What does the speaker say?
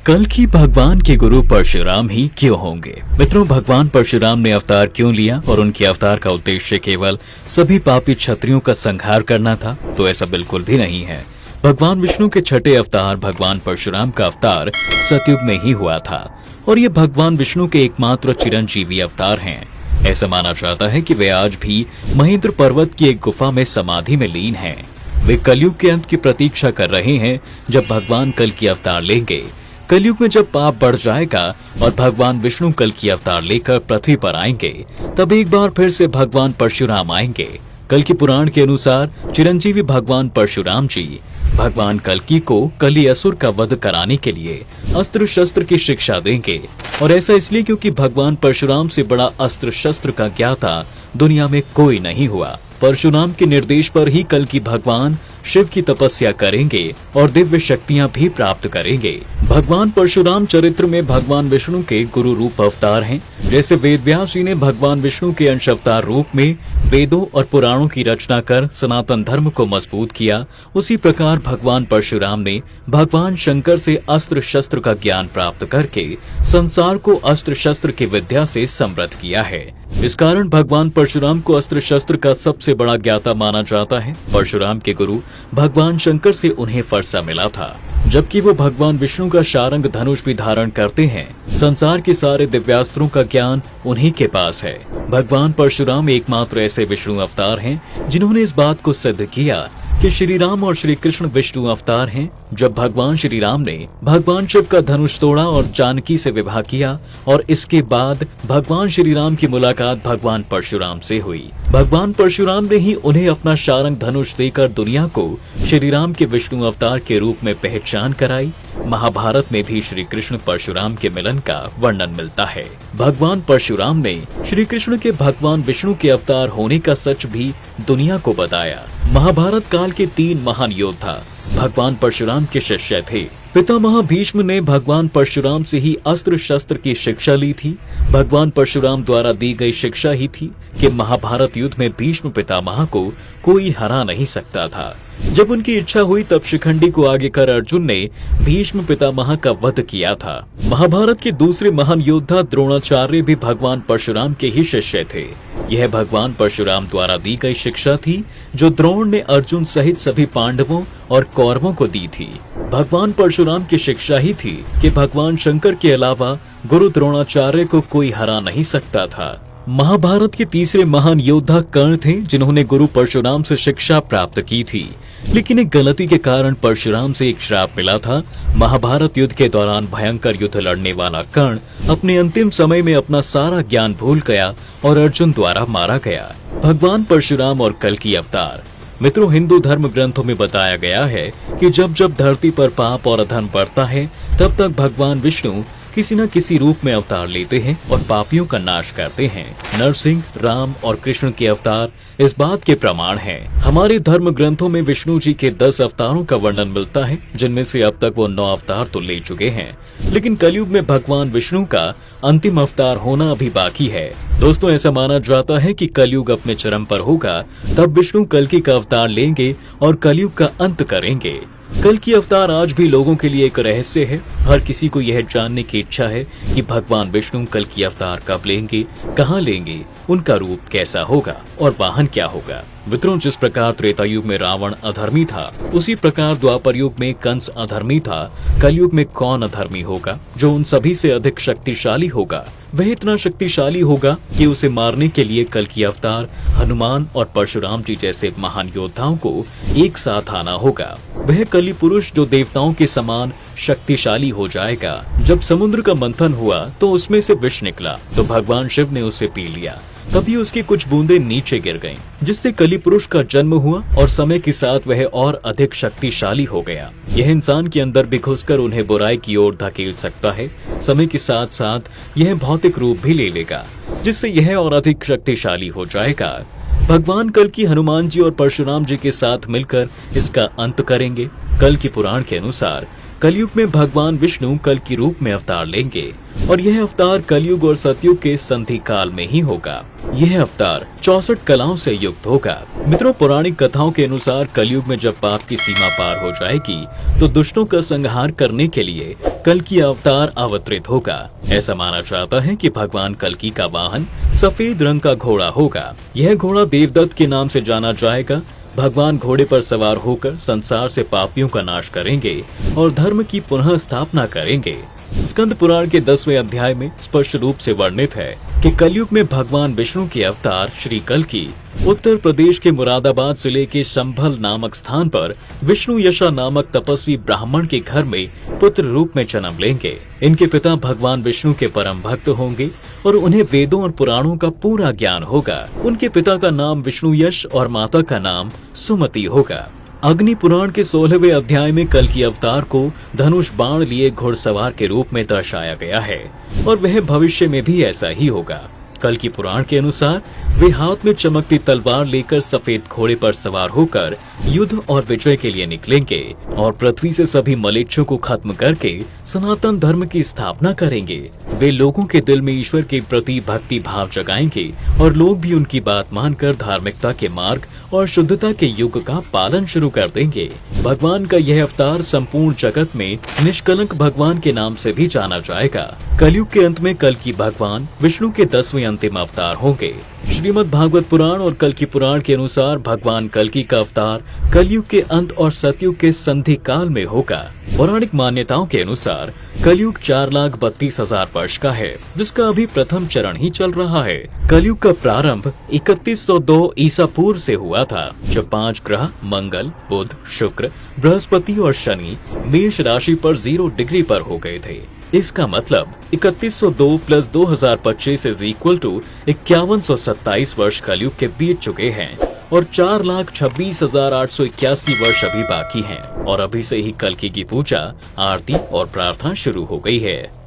कल की भगवान के गुरु परशुराम ही क्यों होंगे। मित्रों, भगवान परशुराम ने अवतार क्यों लिया और उनके अवतार का उद्देश्य केवल सभी पापी क्षत्रियों का संहार करना था? तो ऐसा बिल्कुल भी नहीं है। भगवान विष्णु के छठे अवतार भगवान परशुराम का अवतार सतयुग में ही हुआ था और ये भगवान विष्णु के एकमात्र चिरंजीवी अवतार हैं। ऐसा माना जाता है कि वे आज भी महेंद्र पर्वत की एक गुफा में समाधि में लीन हैं। वे कलयुग के अंत की प्रतीक्षा कर रहे हैं, जब भगवान कल की अवतार लेंगे। कलयुग में जब पाप बढ़ जाएगा और भगवान विष्णु कल की अवतार लेकर पृथ्वी पर आएंगे, तब एक बार फिर से भगवान परशुराम आएंगे। कल की पुराण के अनुसार चिरंजीवी भगवान परशुराम जी भगवान कल्कि को कली असुर का वध कराने के लिए अस्त्र शस्त्र की शिक्षा देंगे, और ऐसा इसलिए क्योंकि भगवान परशुराम से बड़ा अस्त्र शस्त्र का ज्ञाता दुनिया में कोई नहीं हुआ। परशुराम के निर्देश पर ही कल की भगवान शिव की तपस्या करेंगे और दिव्य शक्तियां भी प्राप्त करेंगे। भगवान परशुराम चरित्र में भगवान विष्णु के गुरु रूप अवतार हैं। जैसे वेदव्यास जी ने भगवान विष्णु के अंश अवतार रूप में वेदों और पुराणों की रचना कर सनातन धर्म को मजबूत किया, उसी प्रकार भगवान परशुराम ने भगवान शंकर से अस्त्र शस्त्र का ज्ञान प्राप्त करके संसार को अस्त्र शस्त्र की विद्या से समृद्ध किया है। इस कारण भगवान परशुराम को अस्त्र शस्त्र का सबसे बड़ा ज्ञाता माना जाता है। परशुराम के गुरु भगवान शंकर से उन्हें फरसा मिला था, जबकि वो भगवान विष्णु का शारंग धनुष भी धारण करते हैं। संसार के सारे दिव्यास्त्रों का ज्ञान उन्हीं के पास है। भगवान परशुराम एकमात्र ऐसे विष्णु अवतार हैं जिन्होंने इस बात को सिद्ध किया कि श्री राम और श्री कृष्ण विष्णु अवतार हैं। जब भगवान श्री राम ने भगवान शिव का धनुष तोड़ा और जानकी से विवाह किया, और इसके बाद भगवान श्री राम की मुलाकात भगवान परशुराम से हुई। भगवान परशुराम ने ही उन्हें अपना शारंग धनुष देकर दुनिया को श्री राम के विष्णु अवतार के रूप में पहचान कराई। महाभारत में भी श्री कृष्ण परशुराम के मिलन का वर्णन मिलता है। भगवान परशुराम ने श्री कृष्ण के भगवान विष्णु के अवतार होने का सच भी दुनिया को बताया। महाभारत काल के 3 महान योद्धा भगवान परशुराम के शिष्य थे। पितामह भीष्म ने भगवान परशुराम से ही अस्त्र शस्त्र की शिक्षा ली थी। भगवान परशुराम द्वारा दी गई शिक्षा ही थी कि महाभारत युद्ध में भीष्म पितामह को कोई हरा नहीं सकता था। जब उनकी इच्छा हुई तब शिखंडी को आगे कर अर्जुन ने भीष्म पितामह का वध किया था। महाभारत के दूसरे महान योद्धा द्रोणाचार्य भी भगवान परशुराम के ही शिष्य थे। यह भगवान परशुराम द्वारा दी गई शिक्षा थी जो द्रोण ने अर्जुन सहित सभी पांडवों और कौरवों को दी थी। भगवान परशुराम की शिक्षा ही थी कि भगवान शंकर के अलावा गुरु द्रोणाचार्य को कोई हरा नहीं सकता था। महाभारत के तीसरे महान योद्धा कर्ण थे, जिन्होंने गुरु परशुराम से शिक्षा प्राप्त की थी, लेकिन एक गलती के कारण परशुराम से एक श्राप मिला था। महाभारत युद्ध के दौरान भयंकर युद्ध लड़ने वाला कर्ण अपने अंतिम समय में अपना सारा ज्ञान भूल गया और अर्जुन द्वारा मारा गया। भगवान परशुराम और कल्कि अवतार। मित्रों, हिंदू धर्म ग्रंथों में बताया गया है कि जब जब धरती पर पाप और अधर्म बढ़ता है, तब तक भगवान विष्णु किसी न किसी रूप में अवतार लेते हैं और पापियों का नाश करते हैं। नरसिंह, राम और कृष्ण के अवतार इस बात के प्रमाण हैं। हमारे धर्म ग्रंथों में विष्णु जी के 10 अवतारों का वर्णन मिलता है, जिनमें से अब तक वो 9 अवतार तो ले चुके हैं, लेकिन कलयुग में भगवान विष्णु का अंतिम अवतार होना अभी बाकी है। दोस्तों, ऐसा माना जाता है कि कलयुग अपने चरम पर होगा, तब विष्णु कल्कि का अवतार लेंगे और कलयुग का अंत करेंगे। कल्कि अवतार आज भी लोगों के लिए एक रहस्य है। हर किसी को यह जानने की इच्छा है कि भगवान विष्णु कल्कि अवतार कब लेंगे, कहाँ लेंगे, उनका रूप कैसा होगा और वाहन क्या होगा। मित्रों, जिस प्रकार त्रेता युग में रावण अधर्मी था, उसी प्रकार द्वापर युग में कंस अधर्मी था। कलयुग में कौन अधर्मी होगा? जो उन सभी से अधिक शक्तिशाली होगा। वह इतना शक्तिशाली होगा कि उसे मारने के लिए कल्कि अवतार हनुमान और परशुराम जी जैसे महान योद्धाओं को एक साथ आना होगा। वह कलि पुरुष जो देवताओं के समान शक्तिशाली हो जाएगा। जब समुद्र का मंथन हुआ तो उसमें से विष निकला, तो भगवान शिव ने उसे पी लिया। तभी उसकी कुछ बूंदें नीचे गिर गईं, जिससे कलि पुरुष का जन्म हुआ और समय के साथ वह और अधिक शक्तिशाली हो गया। यह इंसान के अंदर भी घुसकर उन्हें बुराई की ओर धकेल सकता है। समय के साथ साथ यह भौतिक रूप भी ले लेगा, जिससे यह और अधिक शक्तिशाली हो जाएगा। भगवान कल्कि हनुमान जी और परशुराम जी के साथ मिलकर इसका अंत करेंगे। कल्कि पुराण के अनुसार कलयुग में भगवान विष्णु कल की रूप में अवतार लेंगे और यह अवतार कलयुग और सतयुग के संधि काल में ही होगा। यह अवतार 64 कलाओं से युक्त होगा। मित्रों, पौराणिक कथाओं के अनुसार कलयुग में जब पाप की सीमा पार हो जाएगी तो दुष्टों का संहार करने के लिए कल की अवतार अवतरित होगा। ऐसा माना जाता है कि भगवान कल्कि का वाहन सफेद रंग का घोड़ा होगा। यह घोड़ा देवदत्त के नाम से जाना जाएगा। भगवान घोड़े पर सवार होकर संसार से पापियों का नाश करेंगे और धर्म की पुनः स्थापना करेंगे। स्कंद पुराण के 10वें अध्याय में स्पष्ट रूप से वर्णित है कि कलयुग में भगवान विष्णु के अवतार श्री कल्कि उत्तर प्रदेश के मुरादाबाद जिले के संभल नामक स्थान पर विष्णु यशा नामक तपस्वी ब्राह्मण के घर में पुत्र रूप में जन्म लेंगे। इनके पिता भगवान विष्णु के परम भक्त होंगे और उन्हें वेदों और पुराणों का पूरा ज्ञान होगा। उनके पिता का नाम विष्णु यश और माता का नाम सुमति होगा। अग्नि पुराण के 16वें अध्याय में कल्कि अवतार को धनुष बाण लिए घुड़सवार के रूप में दर्शाया गया है और वह भविष्य में भी ऐसा ही होगा। कल्कि पुराण के अनुसार वे हाथ में चमकती तलवार लेकर सफेद घोड़े पर सवार होकर युद्ध और विजय के लिए निकलेंगे और पृथ्वी से सभी मलेच्छों को खत्म करके सनातन धर्म की स्थापना करेंगे। वे लोगों के दिल में ईश्वर के प्रति भक्ति भाव जगाएंगे और लोग भी उनकी बात मानकर धार्मिकता के मार्ग और शुद्धता के युग का पालन शुरू कर देंगे। भगवान का यह अवतार संपूर्ण जगत में निष्कलंक भगवान के नाम से भी जाना जाएगा। कलयुग के अंत में कल्कि भगवान विष्णु के 10वें अंतिम अवतार होंगे। श्रीमद् भागवत पुराण और कल्कि पुराण के अनुसार भगवान कल्कि का अवतार कलयुग के अंत और सतयुग के संधि काल में होगा। पौराणिक मान्यताओं के अनुसार कलयुग 4,32,000 वर्ष का है, जिसका अभी प्रथम चरण ही चल रहा है। कलयुग का प्रारंभ 3102 ईसा पूर्व से हुआ था, जब 5 ग्रह मंगल, बुध, शुक्र, बृहस्पति और शनि मेष राशि पर 0 डिग्री पर हो गए थे। इसका मतलब 3102 प्लस 2025 इज इक्वल टू 5127 वर्ष कलयुग के बीत चुके हैं और 4,26,881 वर्ष अभी बाकी हैं और अभी से ही कल्कि की पूजा, आरती और प्रार्थना शुरू हो गई है।